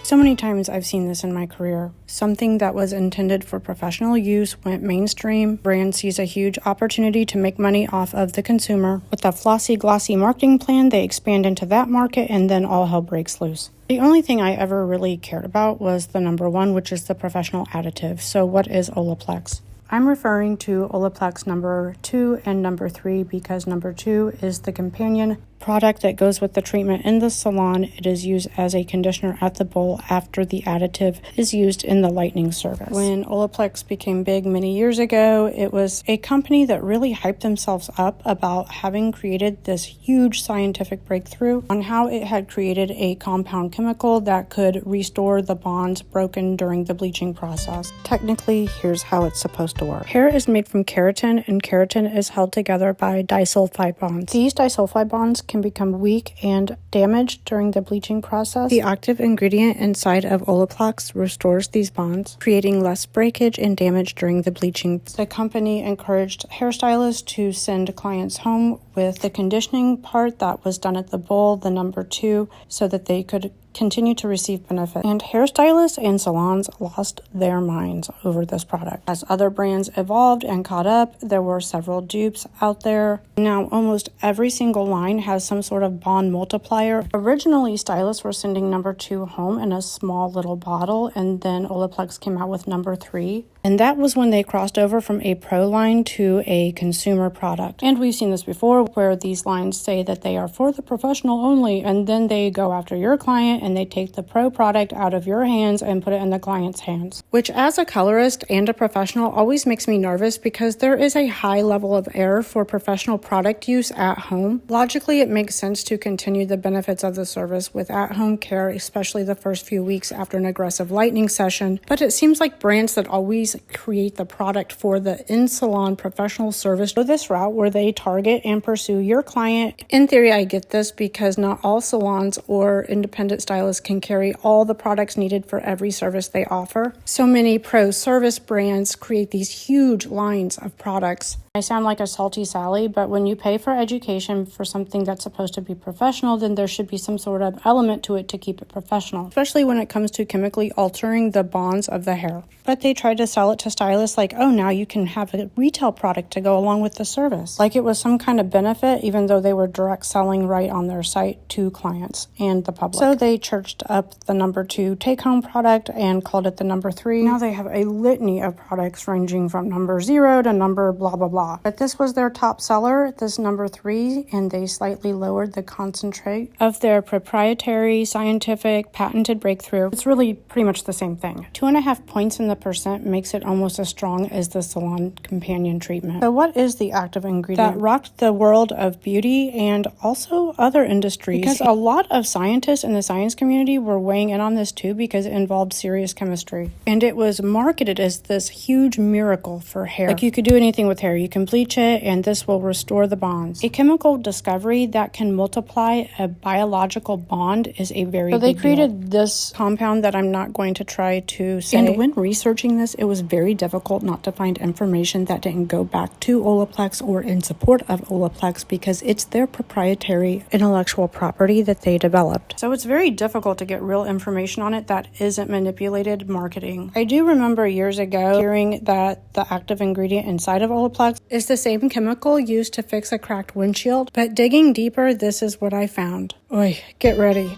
So many times I've seen this in my career. Something that was intended for professional use went mainstream. Brand sees a huge opportunity to make money off of the consumer. With a flossy, glossy marketing plan, they expand into that market and then all hell breaks loose. The only thing I ever really cared about was the number one, which is the professional additive. So what is Olaplex? I'm referring to Olaplex number 2 and number 3 because number 2 is the companion product that goes with the treatment in the salon. It is used as a conditioner at the bowl after the additive is used in the lightening service. When Olaplex became big many years ago, it was a company that really hyped themselves up about having created this huge scientific breakthrough on how it had created a compound chemical that could restore the bonds broken during the bleaching process. Technically, here's how it's supposed to work. Hair is made from keratin, and keratin is held together by disulfide bonds. These disulfide bonds can become weak and damaged during the bleaching process. The active ingredient inside of Olaplex restores these bonds, creating less breakage and damage during the bleaching. The company encouraged hairstylists to send clients home with the conditioning part that was done at the bowl, the number 2, so that they could continue to receive benefit. And hairstylists and salons lost their minds over this product. As other brands evolved and caught up, there were several dupes out there. Now almost every single line has some sort of bond multiplier. Originally, stylists were sending number 2 home in a small little bottle, and then Olaplex came out with number 3. And that was when they crossed over from a pro line to a consumer product. And we've seen this before where these lines say that they are for the professional only, and then they go after your client and they take the pro product out of your hands and put it in the client's hands. Which as a colorist and a professional always makes me nervous because there is a high level of error for professional product use at home. Logically, it makes sense to continue the benefits of the service with at-home care, especially the first few weeks after an aggressive lightening session. But it seems like brands that always create the product for the in-salon professional service go this route where they target and pursue your client. In theory, I get this because not all salons or independent stylists can carry all the products needed for every service they offer. So many pro service brands create these huge lines of products. I sound like a salty Sally, but when you pay for education for something that's supposed to be professional, then there should be some sort of element to it to keep it professional, especially when it comes to chemically altering the bonds of the hair. But they tried to sell it to stylists like, oh, now you can have a retail product to go along with the service. Like it was some kind of benefit, even though they were direct selling right on their site to clients and the public. So they churched up the number 2 take-home product and called it the number 3. Now they have a litany of products ranging from number 0 to number blah, blah, blah. But this was their top seller, this number 3, and they slightly lowered the concentrate of their proprietary, scientific, patented breakthrough. It's really pretty much the same thing. 2.5 points in the percent makes it almost as strong as the salon companion treatment. So what is the active ingredient that rocked the world of beauty and also other industries? Because a lot of scientists in the science community were weighing in on this too because it involved serious chemistry. And it was marketed as this huge miracle for hair. Like you could do anything with hair. You can bleach it and this will restore the bonds. A chemical discovery that can multiply a biological bond is a very big deal. So they created this compound that I'm not going to try to say. And when researching this, it was very difficult not to find information that didn't go back to Olaplex or in support of Olaplex because it's their proprietary intellectual property that they developed. So it's very difficult to get real information on it that isn't manipulated marketing. I do remember years ago hearing that the active ingredient inside of Olaplex is the same chemical used to fix a cracked windshield, but digging deeper, this is what I found. Oy, get ready.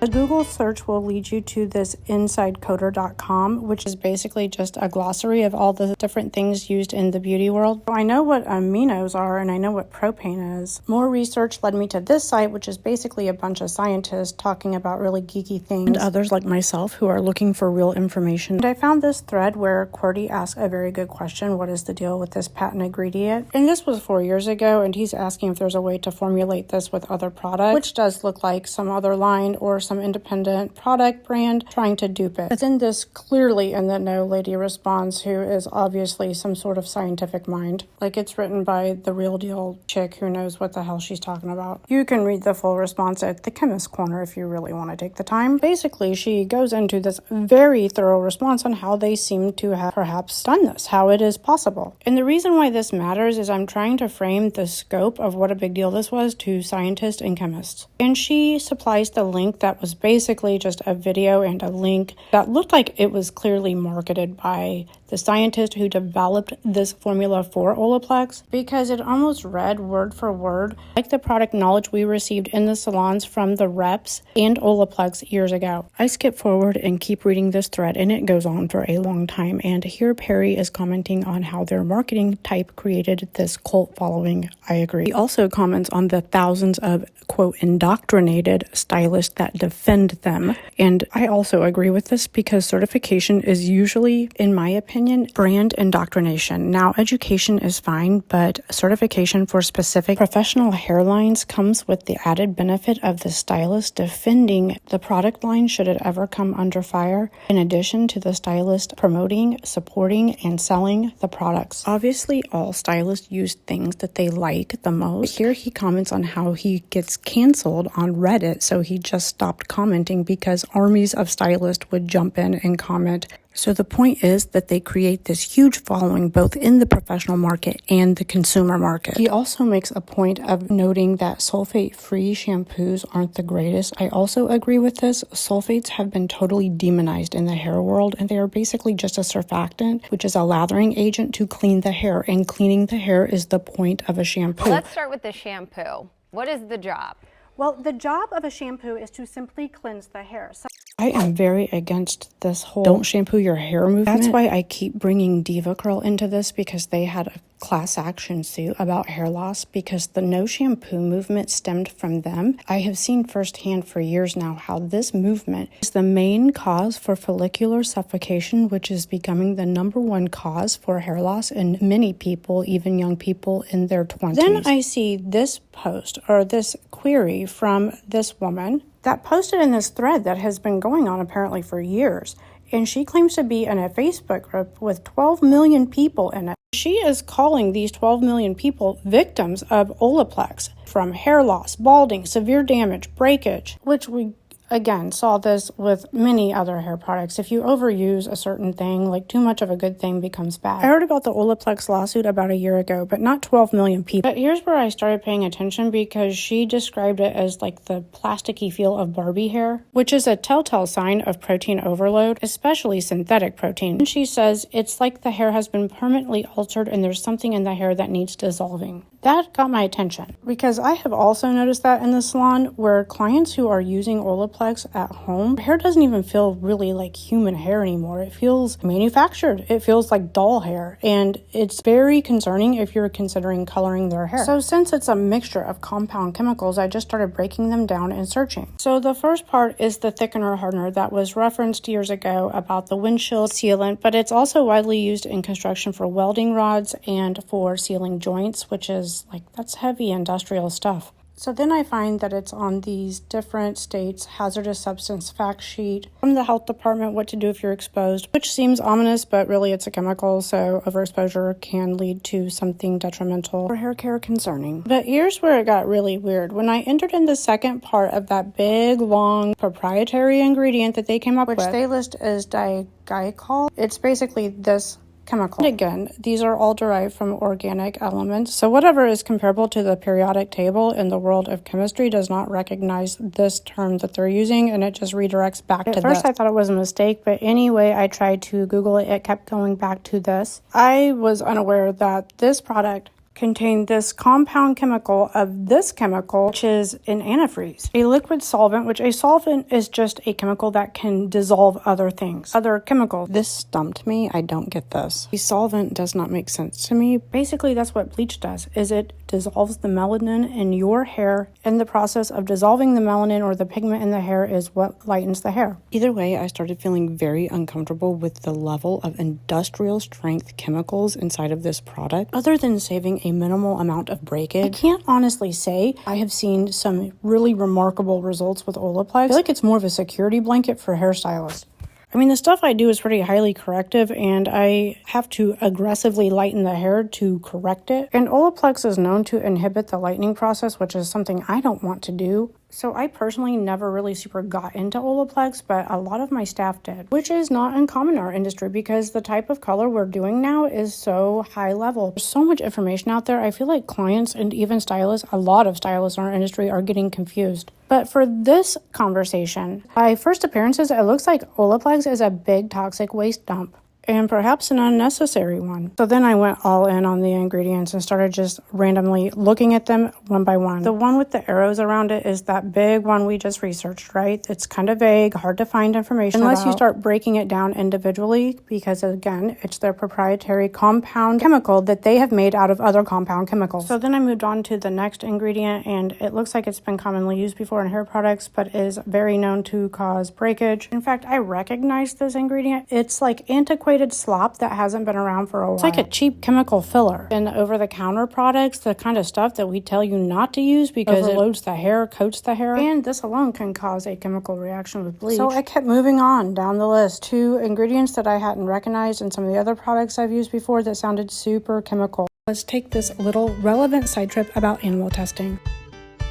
A Google search will lead you to this insidecoder.com, which is basically just a glossary of all the different things used in the beauty world. So I know what aminos are and I know what propane is. More research led me to this site, which is basically a bunch of scientists talking about really geeky things and others like myself who are looking for real information. And I found this thread where QWERTY asked a very good question. What is the deal with this patent ingredient? And this was 4 years ago, and he's asking if there's a way to formulate this with other products, which does look like some other line or some some independent product brand trying to dupe it. But then this clearly in the know lady responds, who is obviously some sort of scientific mind. Like, it's written by the real deal chick who knows what the hell she's talking about. You can read the full response at the Chemist Corner if you really want to take the time. Basically, she goes into this very thorough response on how they seem to have perhaps done this, how it is possible. And the reason why this matters is I'm trying to frame the scope of what a big deal this was to scientists and chemists. And she supplies the link that was basically just a video and a link that looked like it was clearly marketed by the scientist who developed this formula for Olaplex, because it almost read word for word like the product knowledge we received in the salons from the reps and Olaplex years ago. I skip forward and keep reading this thread, and it goes on for a long time, and here Perry is commenting on how their marketing type created this cult following. I agree. He also comments on the thousands of, quote, indoctrinated stylists that defend them, and I also agree with this because certification is usually, in my opinion, brand indoctrination. Now, education is fine, but certification for specific professional hairlines comes with the added benefit of the stylist defending the product line should it ever come under fire, in addition to the stylist promoting, supporting, and selling the products. Obviously, all stylists use things that they like the most. Here he comments on how he gets canceled on Reddit, so he just stopped commenting because armies of stylists would jump in and comment. So the point is that they create this huge following both in the professional market and the consumer market. He also makes a point of noting that sulfate-free shampoos aren't the greatest. I also agree with this. Sulfates have been totally demonized in the hair world, and they are basically just a surfactant, which is a lathering agent to clean the hair, and cleaning the hair is the point of a shampoo. Let's start with the shampoo. What is the job? Well, the job of a shampoo is to simply cleanse the hair. I am very against this whole don't shampoo your hair movement. That's why I keep bringing Diva Curl into this, because they had a class action suit about hair loss because the no shampoo movement stemmed from them. I have seen firsthand for years now how this movement is the main cause for follicular suffocation, which is becoming the #1 cause for hair loss in many people, even young people in their 20s. Then I see this post or this query from this woman that posted in this thread that has been going on apparently for years. And she claims to be in a Facebook group with 12 million people in it. She is calling these 12 million people victims of Olaplex from hair loss, balding, severe damage, breakage, which we again saw this with many other hair products. If you overuse a certain thing, like too much of a good thing becomes bad. I heard about the Olaplex lawsuit about a year ago, but not 12 million people. But here's where I started paying attention, because she described it as like the plasticky feel of Barbie hair, which is a telltale sign of protein overload, especially synthetic protein. And she says it's like the hair has been permanently altered and there's something in the hair that needs dissolving. That got my attention because I have also noticed that in the salon where clients who are using Olaplex at home, hair doesn't even feel really like human hair anymore. It feels manufactured. It feels like doll hair, and it's very concerning if you're considering coloring their hair. So since it's a mixture of compound chemicals, I just started breaking them down and searching. So the first part is the thickener hardener that was referenced years ago about the windshield sealant, but it's also widely used in construction for welding rods and for sealing joints, which is that's heavy industrial stuff. So then I find that it's on these different states' hazardous substance fact sheet from the health department, what to do if you're exposed, which seems ominous, but really it's a chemical, so overexposure can lead to something detrimental for hair care concerning. But here's where it got really weird. When I entered in the second part of that big, long, proprietary ingredient that they came up with, which they list as diglycol, it's basically this chemical. And again, these are all derived from organic elements, so whatever is comparable to the periodic table in the world of chemistry does not recognize this term that they're using, and it just redirects back to this. At first I thought it was a mistake, but anyway, I tried to Google it. It kept going back to this. I was unaware that this product contain this compound chemical of this chemical, which is an antifreeze, a liquid solvent, which a solvent is just a chemical that can dissolve other things, other chemicals. This stumped me. I don't get this. A solvent does not make sense to me. Basically, that's what bleach does, is it dissolves the melanin in your hair. In the process of dissolving the melanin or the pigment in the hair is what lightens the hair. Either way, I started feeling very uncomfortable with the level of industrial strength chemicals inside of this product. Other than saving a minimal amount of breakage. I can't honestly say I have seen some really remarkable results with Olaplex. I feel like it's more of a security blanket for hairstylists. I mean, the stuff I do is pretty highly corrective, and I have to aggressively lighten the hair to correct it. And Olaplex is known to inhibit the lightening process, which is something I don't want to do. So I personally never really super got into Olaplex, but a lot of my staff did, which is not uncommon in our industry because the type of color we're doing now is so high level. There's so much information out there. I feel like clients and even stylists, a lot of stylists in our industry, are getting confused. But for this conversation, by first appearances, it looks like Olaplex is a big toxic waste dump, and perhaps an unnecessary one. So then I went all in on the ingredients and started just randomly looking at them one by one. The one with the arrows around it is that big one we just researched, right? It's kind of vague, hard to find information unless you start breaking it down individually, because again, it's their proprietary compound chemical that they have made out of other compound chemicals. So then I moved on to the next ingredient, and it looks like it's been commonly used before in hair products, but is very known to cause breakage. In fact, I recognize this ingredient. It's like antiquated slop that hasn't been around for a while. It's like a cheap chemical filler. In over-the-counter products, the kind of stuff that we tell you not to use because it loads the hair, coats the hair, and this alone can cause a chemical reaction with bleach. So I kept moving on down the list to ingredients that I hadn't recognized in some of the other products I've used before that sounded super chemical. Let's take this little relevant side trip about animal testing.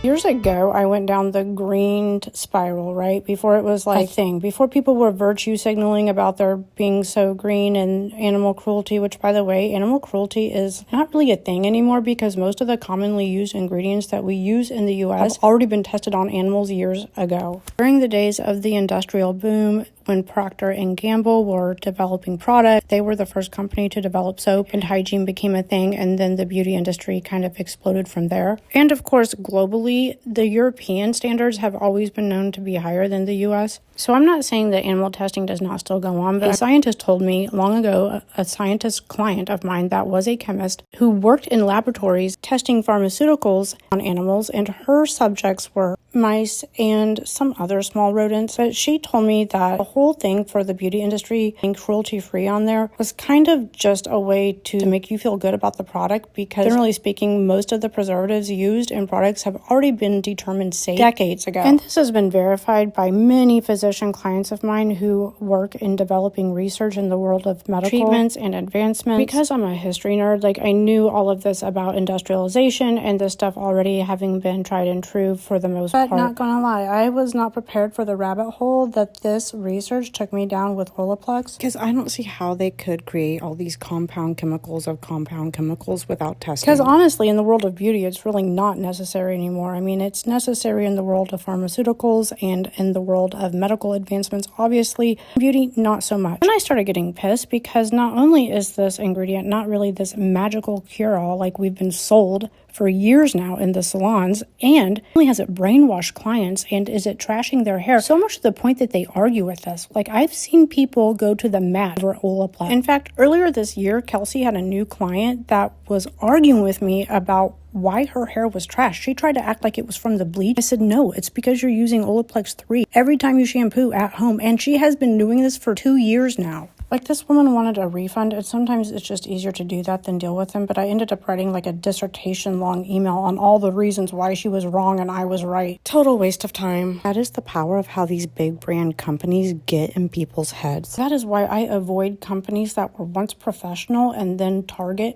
Years ago, I went down the green spiral, right? Before it was like a thing. Before people were virtue signaling about their being so green and animal cruelty, which, by the way, animal cruelty is not really a thing anymore because most of the commonly used ingredients that we use in the U.S. have already been tested on animals years ago. During the days of the industrial boom, when Procter & Gamble were developing products, they were the first company to develop soap, and hygiene became a thing, and then the beauty industry kind of exploded from there. And of course, globally, the European standards have always been known to be higher than the US. So I'm not saying that animal testing does not still go on, but a scientist told me long ago, a scientist client of mine that was a chemist who worked in laboratories testing pharmaceuticals on animals, and her subjects were mice and some other small rodents. But she told me that the whole thing for the beauty industry being cruelty-free on there was kind of just a way to make you feel good about the product, because generally speaking, most of the preservatives used in products have already been determined safe decades ago. And this has been verified by many physician clients of mine who work in developing research in the world of medical treatments and advancements. Because I'm a history nerd, like I knew all of this about industrialization and this stuff already having been tried and true for the most part. But not gonna lie, I was not prepared for the rabbit hole that this research took me down with Olaplex, because I don't see how they could create all these compound chemicals of compound chemicals without testing. Because honestly, in the world of beauty, it's really not necessary anymore. I mean, it's necessary in the world of pharmaceuticals and in the world of medical advancements, obviously. Beauty, not so much. Then I started getting pissed because not only is this ingredient not really this magical cure-all like we've been sold for years now in the salons, and not only has it brainwashed clients and is it trashing their hair so much to the point that they argue with us. Like, I've seen people go to the mat over Olaplex. In fact, earlier this year, Kelsey had a new client that was arguing with me about why her hair was trashed. She tried to act like it was from the bleach. I said, no, it's because you're using Olaplex 3 every time you shampoo at home, and she has been doing this for 2 years now. Like, this woman wanted a refund, and sometimes it's just easier to do that than deal with them, but I ended up writing like a dissertation-long email on all the reasons why she was wrong and I was right. Total waste of time. That is the power of how these big brand companies get in people's heads. That is why I avoid companies that were once professional and then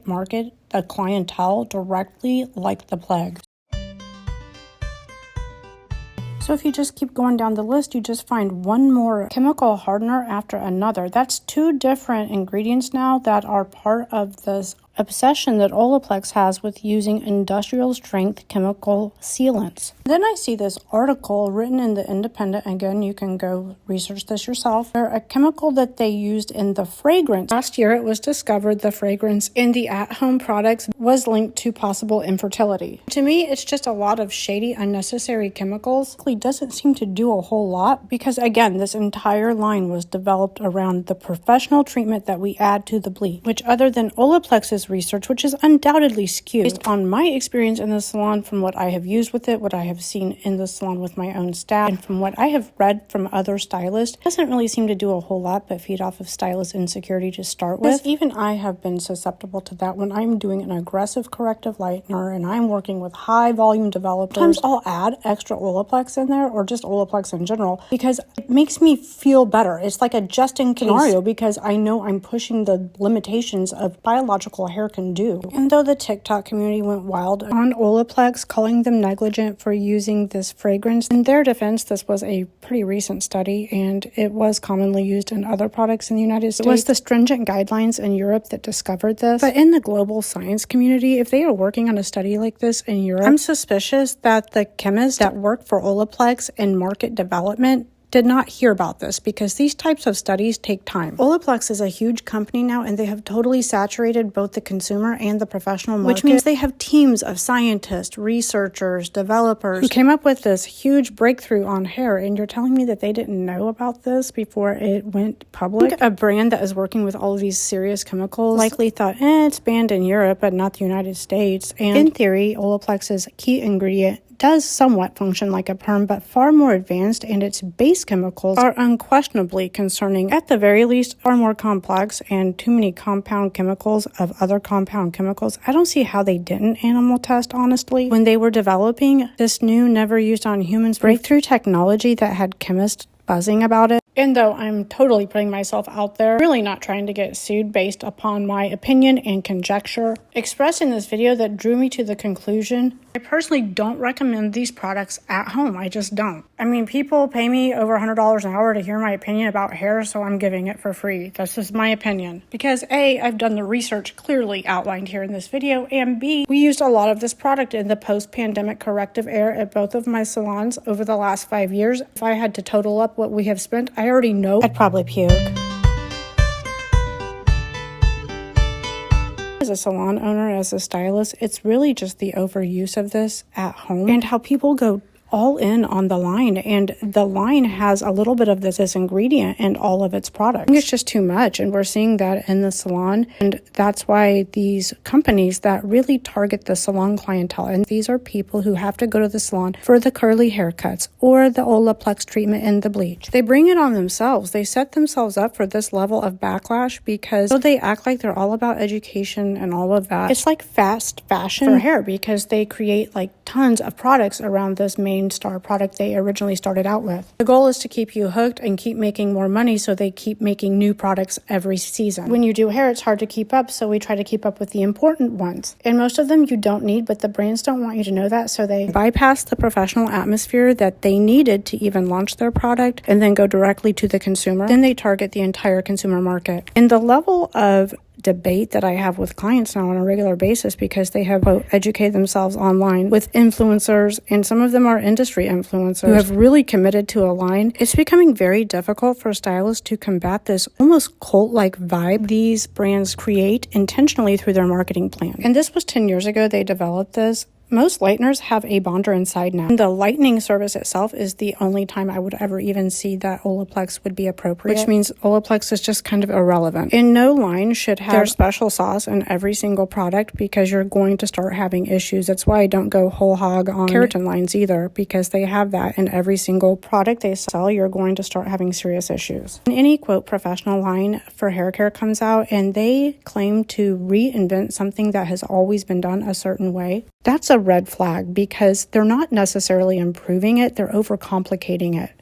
market the clientele directly like the plague. So if you just keep going down the list, you just find one more chemical hardener after another. That's 2 different ingredients now that are part of this obsession that Olaplex has with using industrial strength chemical sealants. Then I see this article written in the Independent. Again, you can go research this yourself. They're a chemical that they used in the fragrance. Last year, it was discovered the fragrance in the at-home products was linked to possible infertility. To me, it's just a lot of shady, unnecessary chemicals. It doesn't seem to do a whole lot because, again, this entire line was developed around the professional treatment that we add to the bleach, which other than Olaplex's this research, which is undoubtedly skewed based on my experience in the salon, from what I have used with it, what I have seen in the salon with my own staff, and from what I have read from other stylists. It doesn't really seem to do a whole lot but feed off of stylist insecurity to start with. Even I have been susceptible to that when I'm doing an aggressive corrective lightener and I'm working with high volume developers. Sometimes I'll add extra Olaplex in there, or just Olaplex in general, because it makes me feel better. It's like a just-in-case scenario because I know I'm pushing the limitations of biological hair can do. And though the TikTok community went wild on Olaplex, calling them negligent for using this fragrance, in their defense, this was a pretty recent study and it was commonly used in other products in the United States. It was the stringent guidelines in Europe that discovered this. But in the global science community, if they are working on a study like this in Europe, I'm suspicious that the chemists that work for Olaplex in market development did not hear about this, because these types of studies take time. Olaplex is a huge company now, and they have totally saturated both the consumer and the professional market, which means they have teams of scientists, researchers, developers who came up with this huge breakthrough on hair, and you're telling me that they didn't know about this before it went public? A brand that is working with all of these serious chemicals likely thought, it's banned in Europe, but not the United States. And in theory, Olaplex's key ingredient does somewhat function like a perm, but far more advanced, and its base chemicals are unquestionably concerning. At the very least, far more complex, and too many compound chemicals of other compound chemicals. I don't see how they didn't animal test, honestly, when they were developing this new, never used on humans breakthrough technology that had chemists buzzing about it. And though I'm totally putting myself out there, really not trying to get sued based upon my opinion and conjecture expressed in this video that drew me to the conclusion, I personally don't recommend these products at home. I just don't. I mean, people pay me over $100 an hour to hear my opinion about hair, so I'm giving it for free. That's just my opinion. Because A, I've done the research clearly outlined here in this video, and B, we used a lot of this product in the post-pandemic corrective era at both of my salons over the last 5 years. If I had to total up what we have spent, I already know I'd probably puke. As a salon owner, as a stylist, it's really just the overuse of this at home and how people go all in on the line, and the line has a little bit of this ingredient in all of its products. I think it's just too much, and we're seeing that in the salon, and that's why these companies that really target the salon clientele, and these are people who have to go to the salon for the curly haircuts or the Olaplex treatment and the bleach. They bring it on themselves. They set themselves up for this level of backlash because though they act like they're all about education and all of that, it's like fast fashion for hair, because they create like tons of products around this main star product they originally started out with. The goal is to keep you hooked and keep making more money, so they keep making new products every season. When you do hair, it's hard to keep up, so we try to keep up with the important ones. And most of them you don't need, but the brands don't want you to know that, so they bypass the professional atmosphere that they needed to even launch their product and then go directly to the consumer. Then they target the entire consumer market. And the level of debate that I have with clients now on a regular basis, because they have educated themselves online with influencers, and some of them are industry influencers who have really committed to a line. It's becoming very difficult for stylists to combat this almost cult-like vibe these brands create intentionally through their marketing plan. And this was 10 years ago they developed this. Most lighteners have a bonder inside now. And the lightening service itself is the only time I would ever even see that Olaplex would be appropriate, which means Olaplex is just kind of irrelevant. And no line should have their special sauce in every single product, because you're going to start having issues. That's why I don't go whole hog on keratin lines either, because they have that in every single product they sell. You're going to start having serious issues. And any quote professional line for hair care comes out and they claim to reinvent something that has always been done a certain way. That's a red flag, because they're not necessarily improving it, they're overcomplicating it.